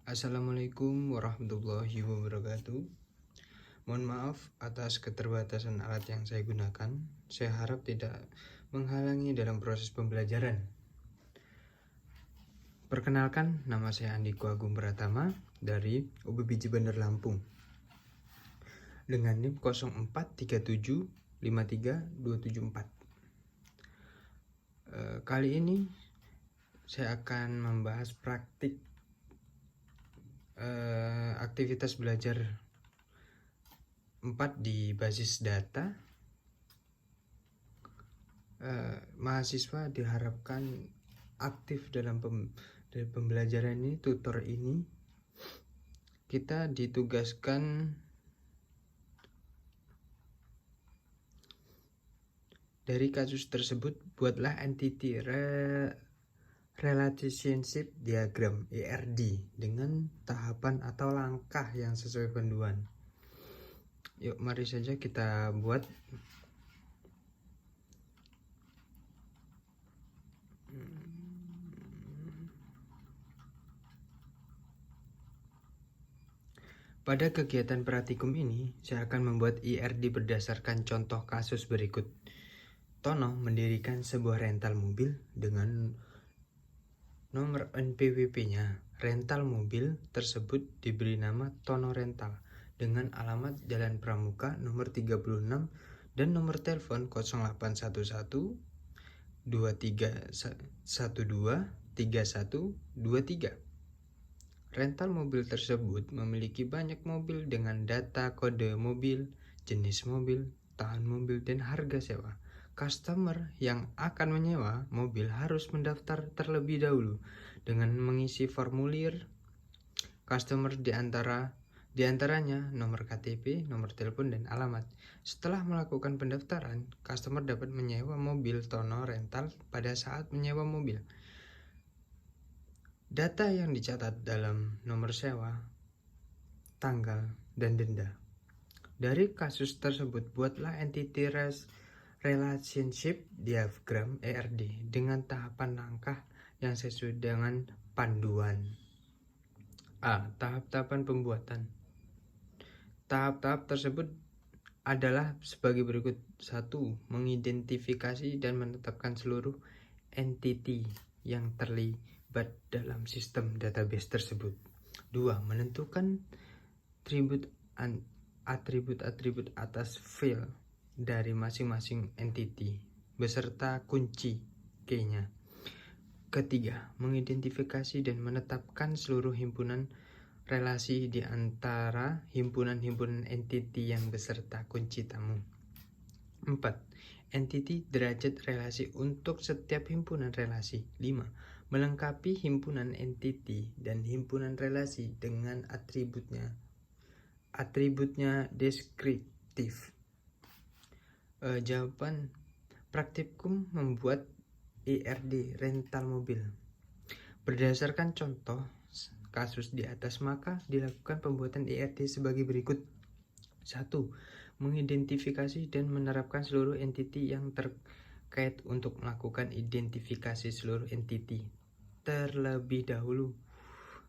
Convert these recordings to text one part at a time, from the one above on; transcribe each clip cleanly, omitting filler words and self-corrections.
Assalamualaikum warahmatullahi wabarakatuh. Mohon maaf atas keterbatasan alat yang saya gunakan. Saya harap tidak menghalangi dalam proses pembelajaran. Perkenalkan, nama saya Andiko Agung Pratama dari UPBJ Bandar Lampung dengan NIM 0437532774. Kali ini saya akan membahas praktik aktivitas belajar 4 di basis data. Mahasiswa diharapkan aktif dalam pembelajaran ini, tutor ini. Kita ditugaskan dari kasus tersebut, buatlah entity relationship diagram ERD dengan tahapan atau langkah yang sesuai panduan. Yuk, mari saja kita buat. Pada kegiatan praktikum ini, saya akan membuat ERD berdasarkan contoh kasus berikut. Tono mendirikan sebuah rental mobil dengan nomor NPWP-nya. Rental mobil tersebut diberi nama Tono Rental dengan alamat Jalan Pramuka nomor 36 dan nomor telepon 0811 2312 3123. Rental mobil tersebut memiliki banyak mobil dengan data kode mobil, jenis mobil, tahun mobil, dan harga sewa. Customer yang akan menyewa mobil harus mendaftar terlebih dahulu dengan mengisi formulir. Customer diantaranya nomor KTP, nomor telepon, dan alamat. Setelah melakukan pendaftaran, customer dapat menyewa mobil Tono Rental pada saat menyewa mobil. Data yang dicatat dalam nomor sewa, tanggal, dan denda. Dari kasus tersebut, buatlah entity relationship diagram ERD dengan tahapan langkah yang sesuai dengan panduan. A. Tahap-tahapan pembuatan. Tahap-tahap tersebut adalah sebagai berikut. 1. Mengidentifikasi dan menetapkan seluruh entity yang terlibat dalam sistem database tersebut. 2. Menentukan atribut-atribut atas file dari masing-masing entity beserta kunci key-nya. Ketiga, mengidentifikasi dan menetapkan seluruh himpunan relasi di antara himpunan-himpunan entity yang beserta kunci tamu. 4. Entity derajat relasi untuk setiap himpunan relasi. 5. Melengkapi himpunan entity dan himpunan relasi dengan atributnya deskriptif. Jawaban praktikum membuat ERD rental mobil. Berdasarkan contoh kasus di atas, maka dilakukan pembuatan ERD sebagai berikut. 1. Mengidentifikasi dan menerapkan seluruh entity yang terkait. Untuk melakukan identifikasi seluruh entity terlebih dahulu,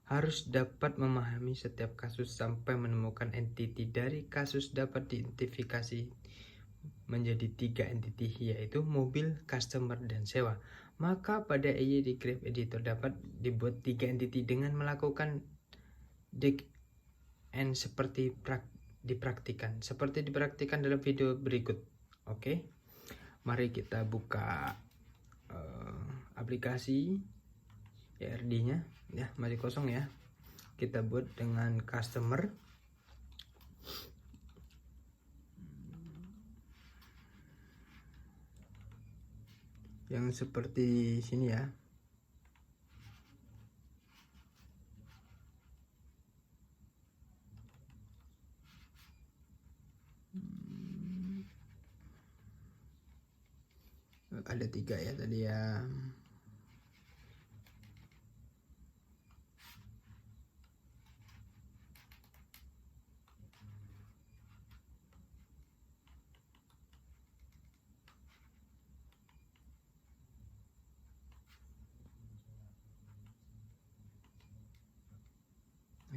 harus dapat memahami setiap kasus sampai menemukan entity. Dari kasus dapat diidentifikasi menjadi 3 entity, yaitu mobil, customer, dan sewa. Maka pada EYD Graph Editor dapat dibuat 3 entity dengan melakukan dig and seperti dipraktikan dalam video berikut. Oke, mari kita buka aplikasi ERD-nya. Ya, masih kosong ya. Kita buat dengan customer. Yang seperti sini ya. Ada 3 ya tadi ya.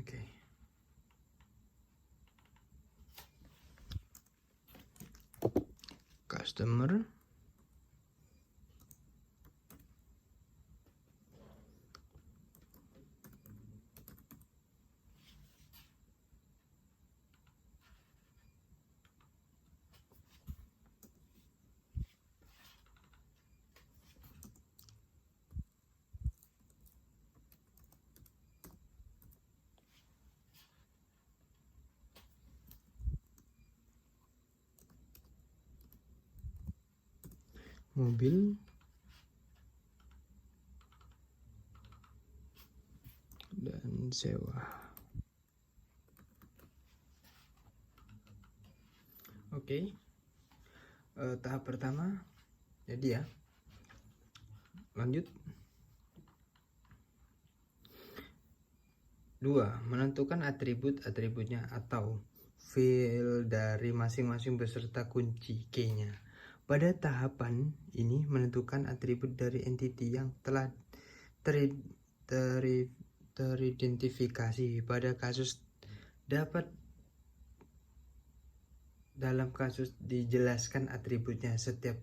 Oke. Customer mobil dan sewa. Oke. Tahap pertama jadi ya. Lanjut. 2. Menentukan atributnya atau field dari masing-masing beserta kunci key-nya. Pada tahapan ini menentukan atribut dari entity yang telah teridentifikasi pada kasus dalam kasus dijelaskan atributnya setiap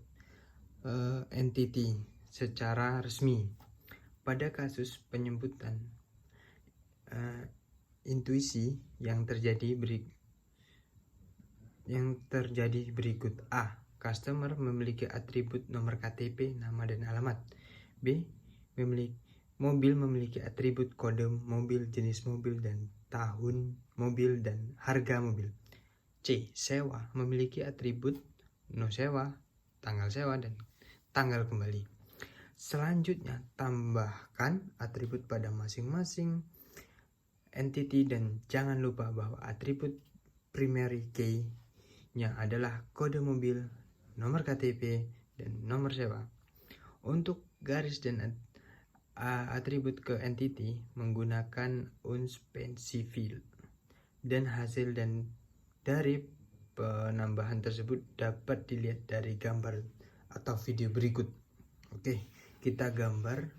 entity secara resmi. Pada kasus penyebutan intuisi yang terjadi berikut. A. Customer memiliki atribut nomor KTP, nama dan alamat. B. Mobil memiliki atribut kode mobil, jenis mobil, dan tahun mobil dan harga mobil. C. Sewa memiliki atribut no sewa, tanggal sewa, dan tanggal kembali. Selanjutnya, tambahkan atribut pada masing-masing entity dan jangan lupa bahwa atribut primary key-nya adalah kode mobil, nomor KTP, dan nomor sewa. Untuk garis dan atribut ke entity menggunakan unspecified dan hasil dari penambahan tersebut dapat dilihat dari gambar atau video berikut. Oke, kita gambar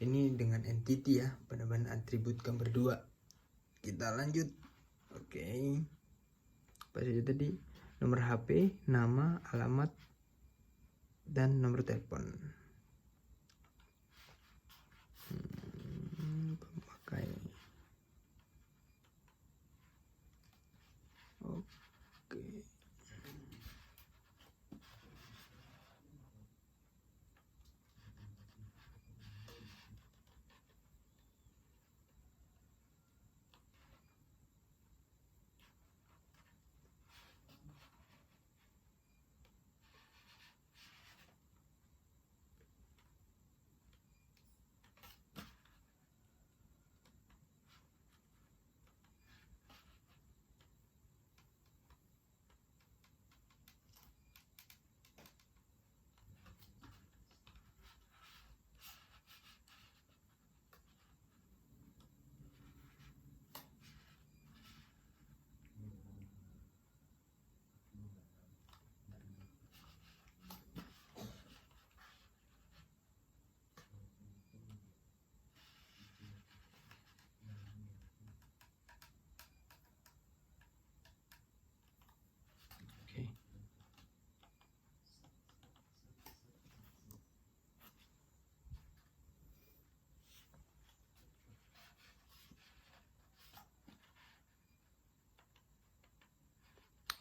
ini dengan entity ya, penambahan atribut gambar 2. Kita lanjut. Oke. Apa saja tadi? Nomor HP, nama, alamat, dan nomor telepon. Pemakai. Oke.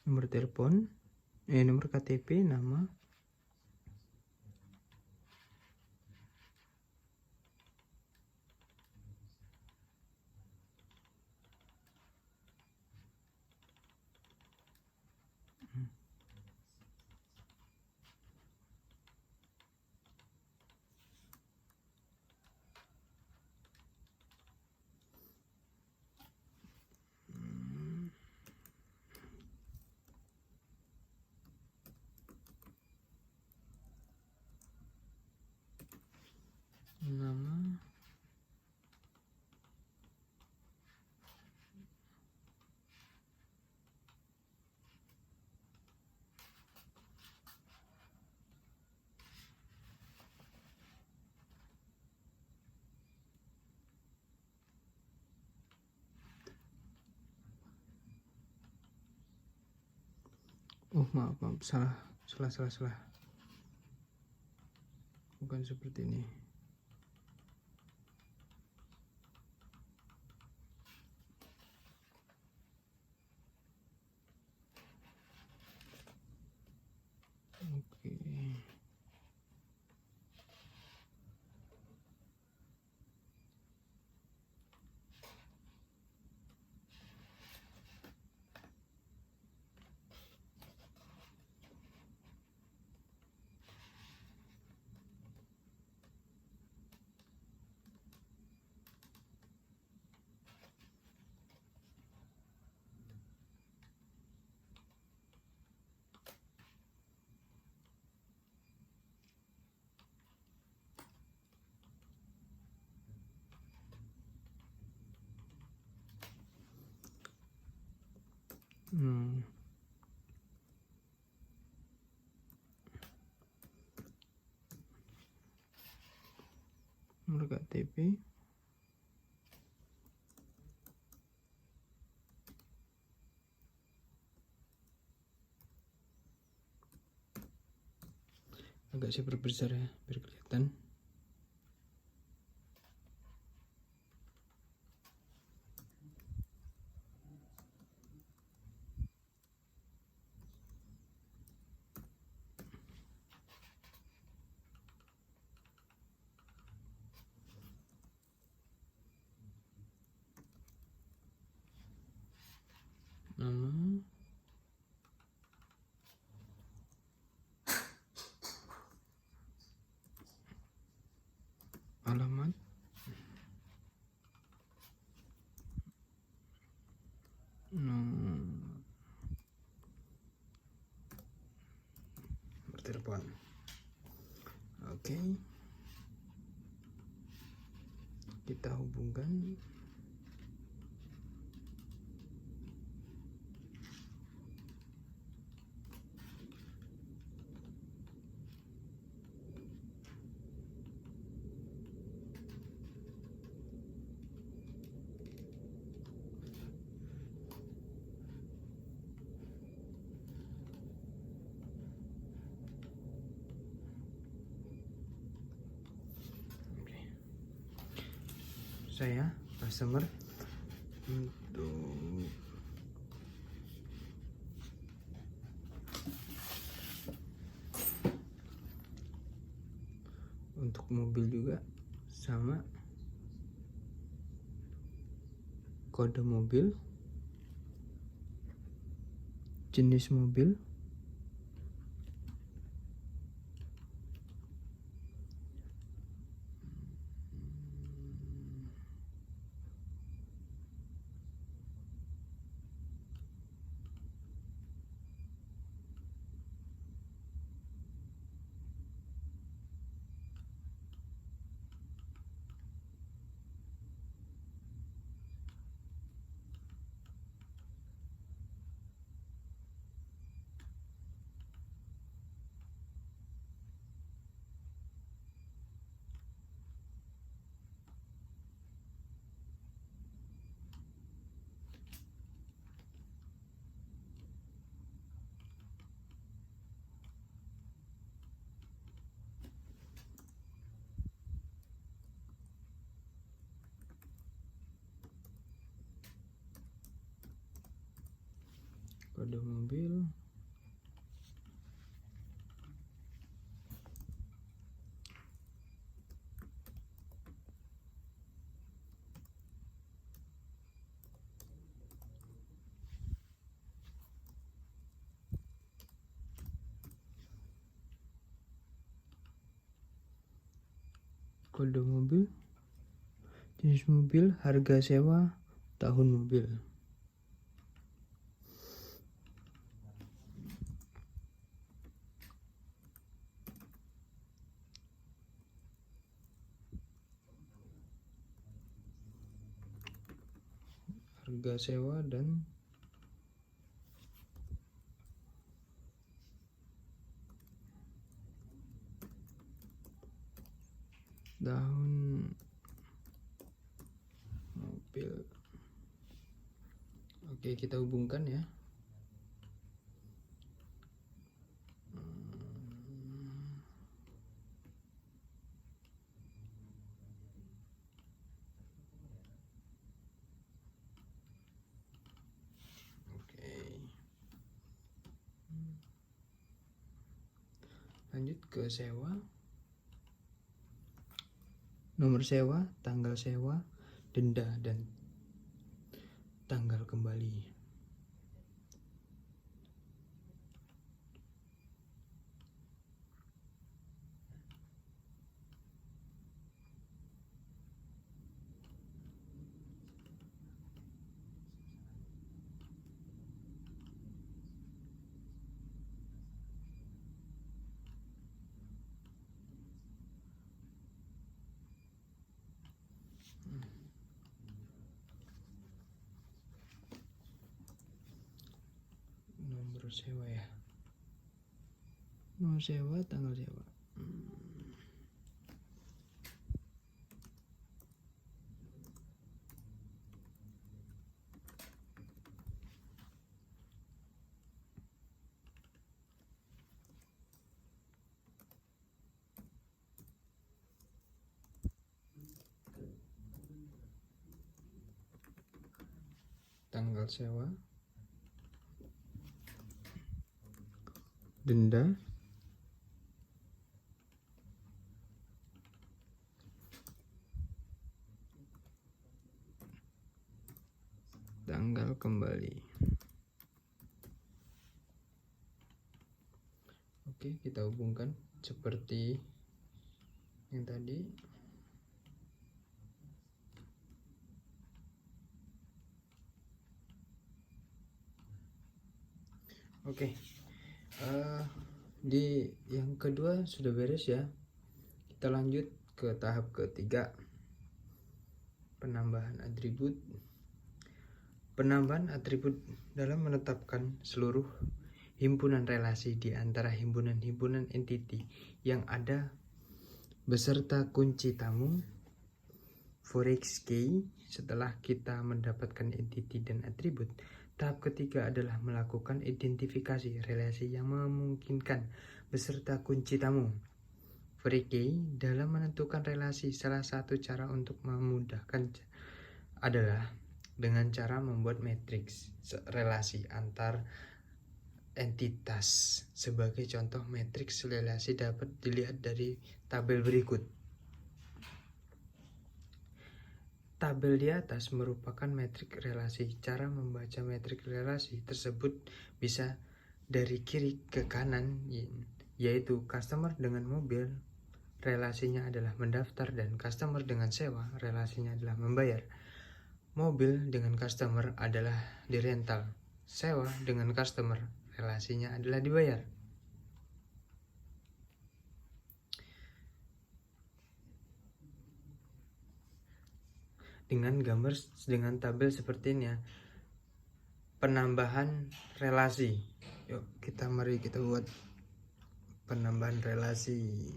Nomor telepon, nomor KTP, nama, Oh, maaf, salah. Bukan seperti ini. Oke. Nomor KTP. Agak saya perbesar ya biar kelihatan. Nama, alamat, nomor telepon. Oke, kita hubungkan. Saya customer untuk mobil juga sama, kode mobil, jenis mobil, kode mobil, kode mobil, jenis mobil, harga sewa, tahun mobil. Harga sewa dan tahun mobil. Oke, kita hubungkan ya. lanjut ke sewa. Nomor sewa, tanggal sewa, denda, dan tanggal kembali. Nomor sewa ya. Nomor sewa, tanggal sewa. Tanggal sewa, denda, tanggal kembali. Oke, kita hubungkan seperti yang tadi. Oke, di yang kedua sudah beres ya. Kita lanjut ke tahap ketiga, penambahan atribut. Penambahan atribut dalam menetapkan seluruh himpunan relasi di antara himpunan-himpunan entiti yang ada beserta kunci tamu forex key. Setelah kita mendapatkan entiti dan atribut, tahap ketiga adalah melakukan identifikasi relasi yang memungkinkan beserta kunci tamu forex key. Dalam menentukan relasi, salah satu cara untuk memudahkan adalah dengan cara membuat matriks relasi antar entitas. Sebagai contoh, matriks relasi dapat dilihat dari tabel berikut. Tabel di atas merupakan metrik relasi. Cara membaca metrik relasi tersebut bisa dari kiri ke kanan, yaitu customer dengan mobil, relasinya adalah mendaftar, dan customer dengan sewa, relasinya adalah membayar. Mobil dengan customer adalah dirental, sewa dengan customer, relasinya adalah dibayar. Dengan gambar dengan tabel seperti ini ya, penambahan relasi. Yuk mari kita buat penambahan relasi.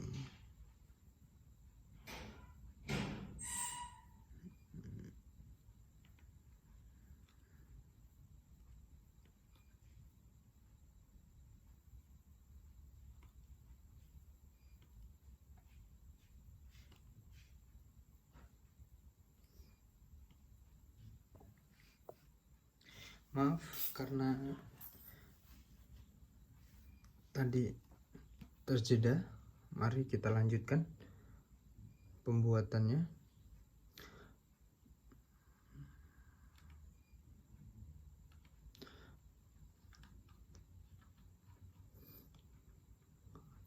Maaf karena tadi terjeda. Mari kita lanjutkan pembuatannya.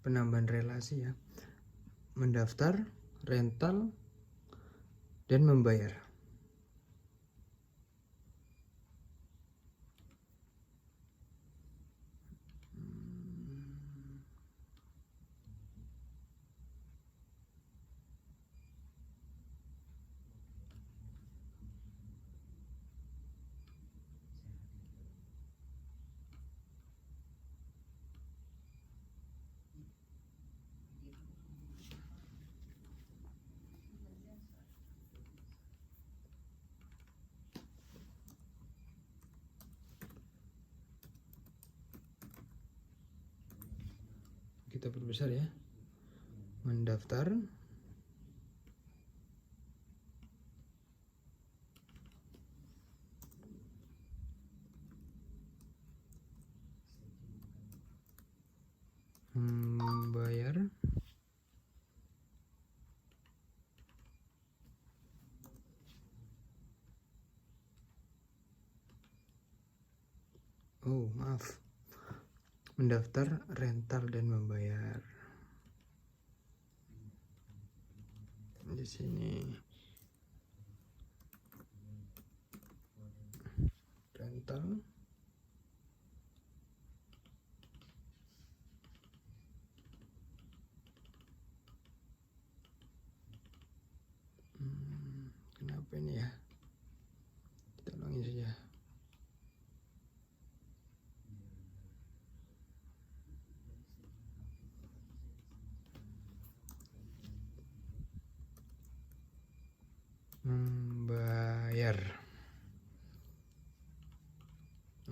Penambahan relasi ya, mendaftar, rental, dan membayar. Kita perbesar ya. Mendaftar, membayar, Mendaftar, rental dan membayar. Di sini rental, kenapa ini ya, kita ulangi saja. Membayar.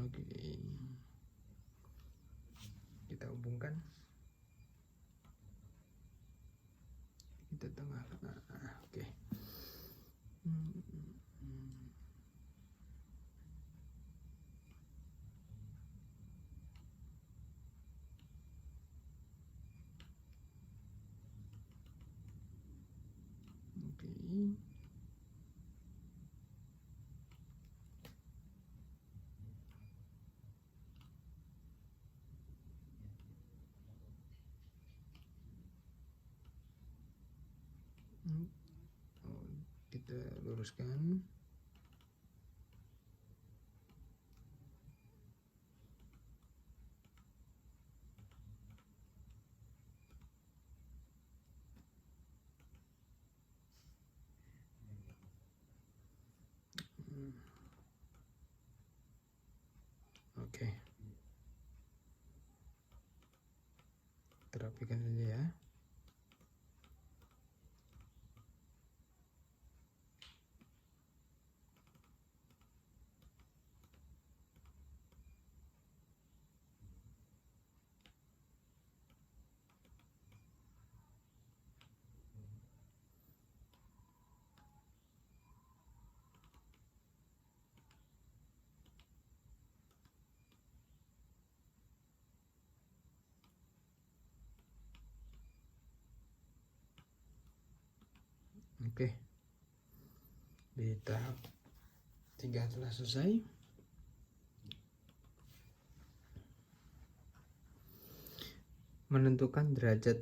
Oke, kita hubungkan, kita tengah. Oke. Kita luruskan. Oke, terapikan saja ya. Oke, di tahap 3 telah selesai. Menentukan derajat.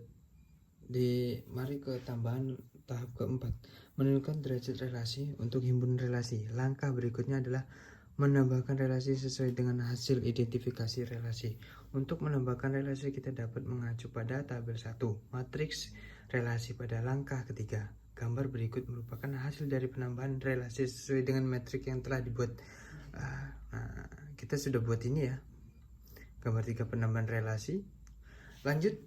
Mari ke tambahan tahap keempat, menentukan derajat relasi untuk himpun relasi. Langkah berikutnya adalah menambahkan relasi sesuai dengan hasil identifikasi relasi. Untuk menambahkan relasi kita dapat mengacu pada tabel 1, matriks relasi pada langkah ketiga. Gambar berikut merupakan hasil dari penambahan relasi sesuai dengan metrik yang telah dibuat. Kita sudah buat ini ya, gambar 3 penambahan relasi. Lanjut,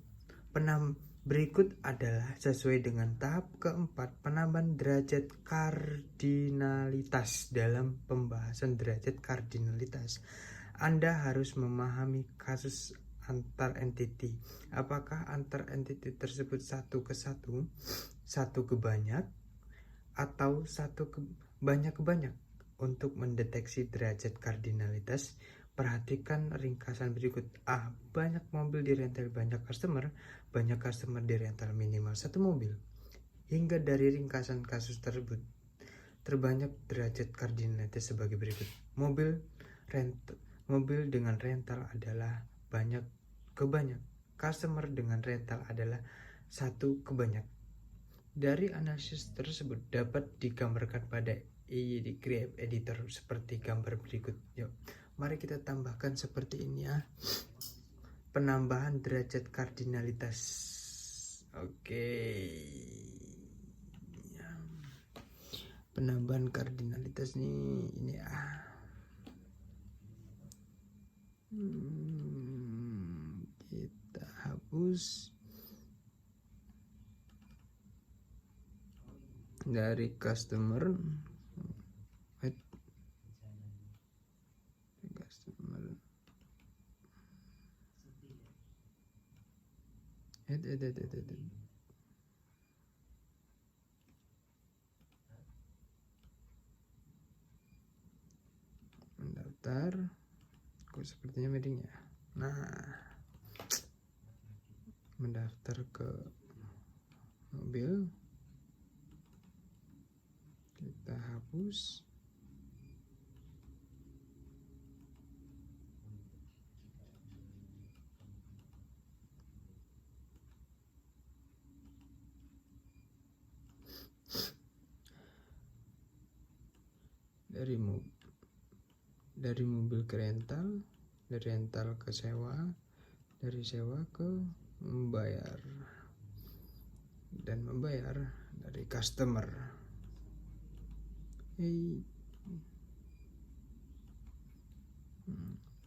berikut adalah sesuai dengan tahap keempat, penambahan derajat kardinalitas. Dalam pembahasan derajat kardinalitas, Anda harus memahami kasus antar entiti. Apakah antar entiti tersebut satu ke satu, satu ke banyak, atau satu ke banyak ke banyak? Untuk mendeteksi derajat kardinalitas, perhatikan ringkasan berikut. A. Banyak mobil dirental banyak customer dirental minimal 1 mobil. Hingga dari ringkasan kasus tersebut, terbanyak derajat kardinalitas sebagai berikut. Mobil dengan rental adalah banyak ke banyak. Customer dengan rental adalah satu ke banyak. Dari analisis tersebut dapat digambarkan pada Graph Editor seperti gambar berikut. Yuk, mari kita tambahkan seperti ini ya. Penambahan derajat kardinalitas. Oke. Penambahan kardinalitas nih, ini kita hapus dari customer. Mendaftar, kok sepertinya meeting ya. Mendaftar ke mobil, kita hapus. dari mobil ke rental, dari rental ke sewa, dari sewa ke membayar, dan membayar dari customer.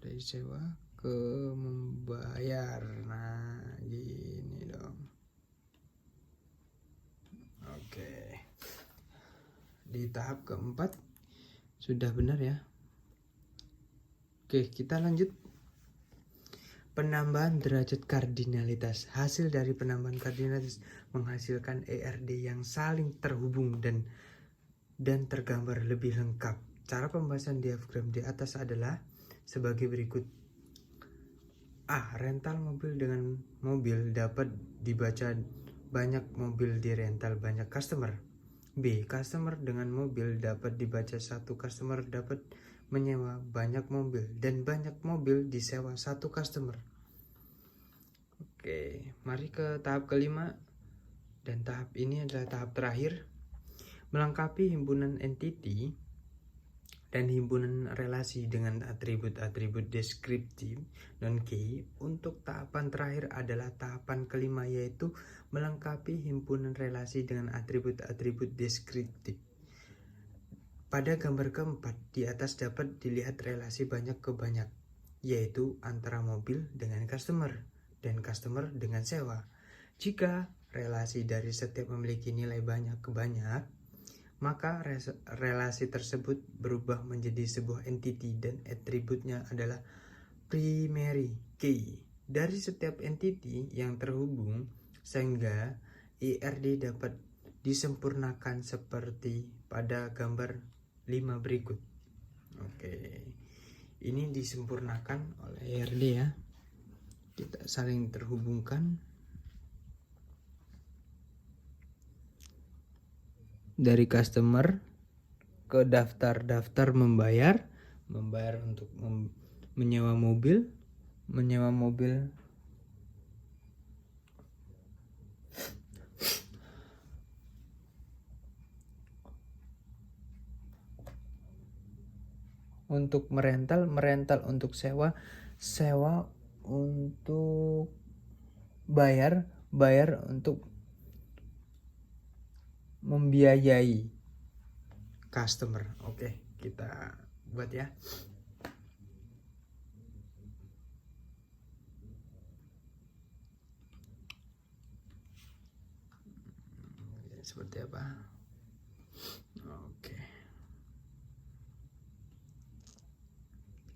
Dari sewa ke membayar. Nah, gini dong. Oke. Di tahap keempat sudah benar ya. Oke, kita lanjut. Penambahan derajat kardinalitas. Hasil dari penambahan kardinalitas menghasilkan ERD yang saling terhubung dan tergambar lebih lengkap. Cara pembahasan diagram di atas adalah sebagai berikut. A. Rental mobil dengan mobil dapat dibaca banyak mobil di rental banyak customer. B. Customer dengan mobil dapat dibaca satu customer dapat menyewa banyak mobil dan banyak mobil disewa satu customer. Oke, mari ke tahap kelima, dan tahap ini adalah tahap terakhir. Melengkapi himpunan entity dan himpunan relasi dengan atribut-atribut deskriptif non-key. Untuk tahapan terakhir adalah tahapan kelima, yaitu melengkapi himpunan relasi dengan atribut-atribut deskriptif. Pada gambar keempat di atas dapat dilihat relasi banyak ke banyak, yaitu antara mobil dengan customer dan customer dengan sewa. Jika relasi dari setiap memiliki nilai banyak ke banyak, maka relasi tersebut berubah menjadi sebuah entity dan atributnya adalah primary key dari setiap entity yang terhubung, sehingga ERD dapat disempurnakan seperti pada gambar 5 berikut. Oke, ini disempurnakan oleh ERD ya. Kita saling terhubungkan dari customer ke daftar membayar untuk menyewa mobil, untuk merental untuk sewa untuk bayar untuk membiayai customer. Oke, kita buat ya. Seperti apa? Oke.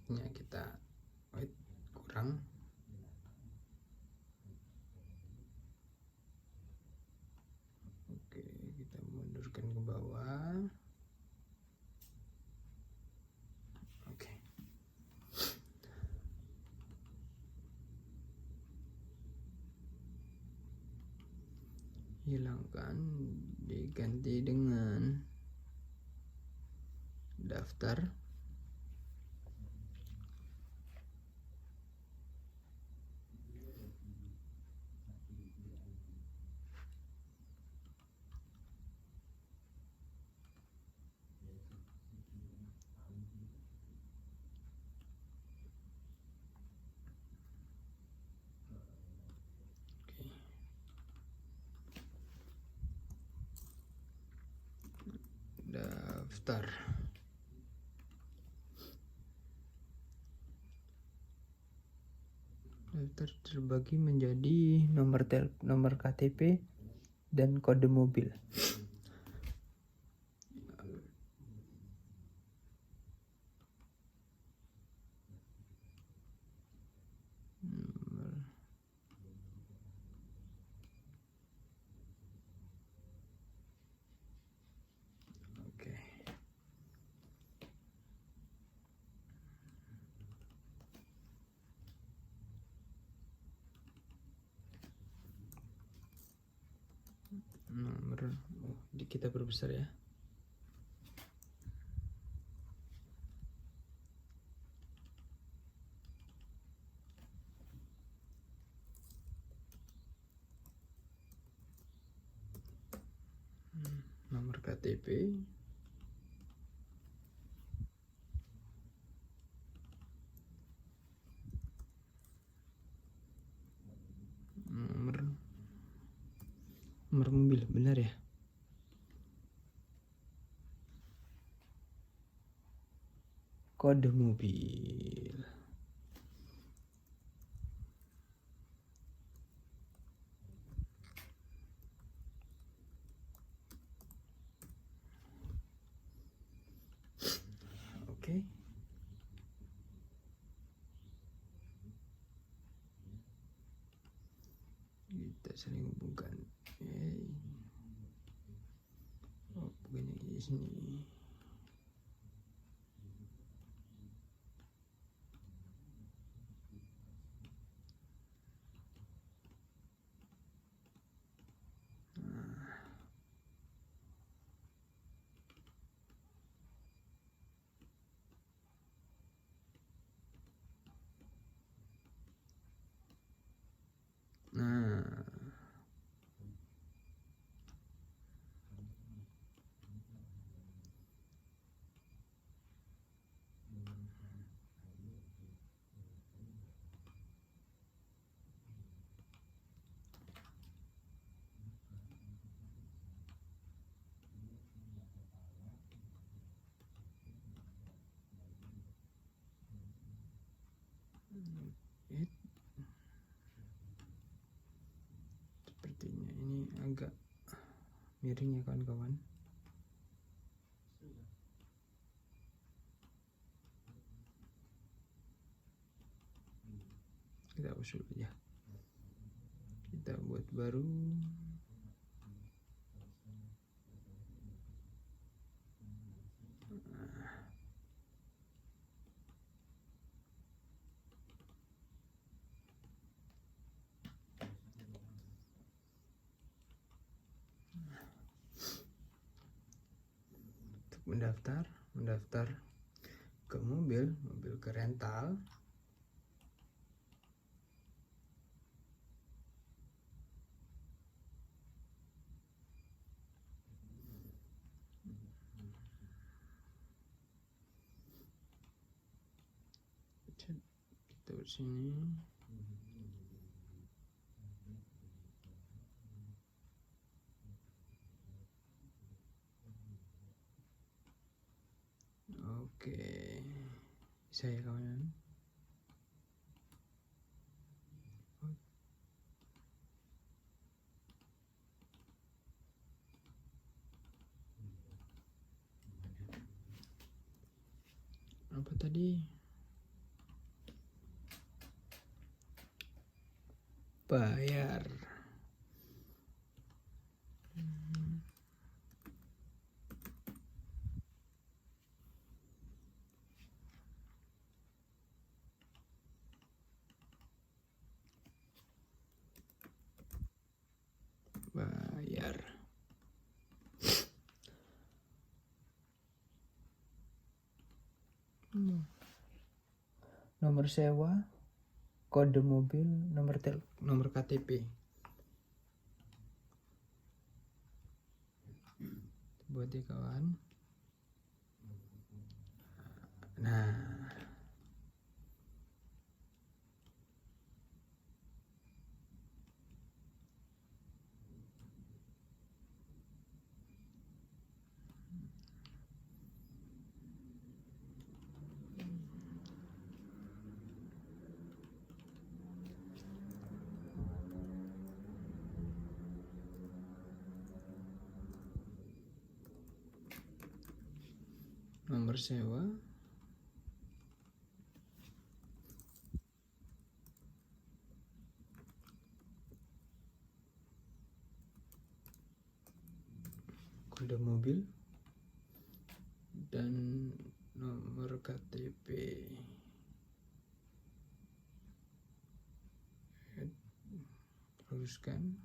Ini kita kurang. Oke, kita mundurkan ke bawah. Oke. Hilangkan, diganti dengan daftar. Daftar. Daftar terbagi menjadi nomor KTP dan kode mobil. Nomor kita perbesar ya. Nomor KTP, nomor mobil, benar ya? Kode mobil. Oke. Kita saling hubungkan. Oh, bukannya di sini. Nah, sepertinya ini agak miring ya kawan-kawan. Kita usul aja, kita buat baru. Untuk mendaftar ke mobil ke rental. Kita sini. Oke, bisa ya kawan. Apa tadi? Bayar. Bayar. Nomor sewa, kode mobil, nomor KTP. Buat ya kawan. Nah, nomor sewa, kode mobil, dan nomor KTP. Teruskan.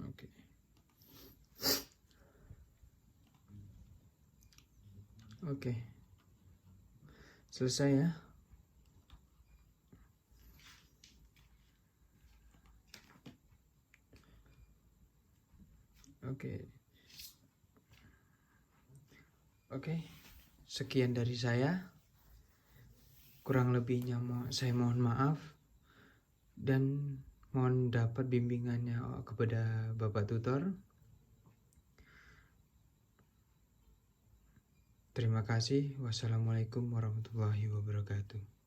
Oke. Oke. Selesai ya. Oke. Sekian dari saya. Kurang lebihnya saya mohon maaf dan mohon dapat bimbingannya kepada Bapak Tutor. Terima kasih. Wassalamualaikum warahmatullahi wabarakatuh.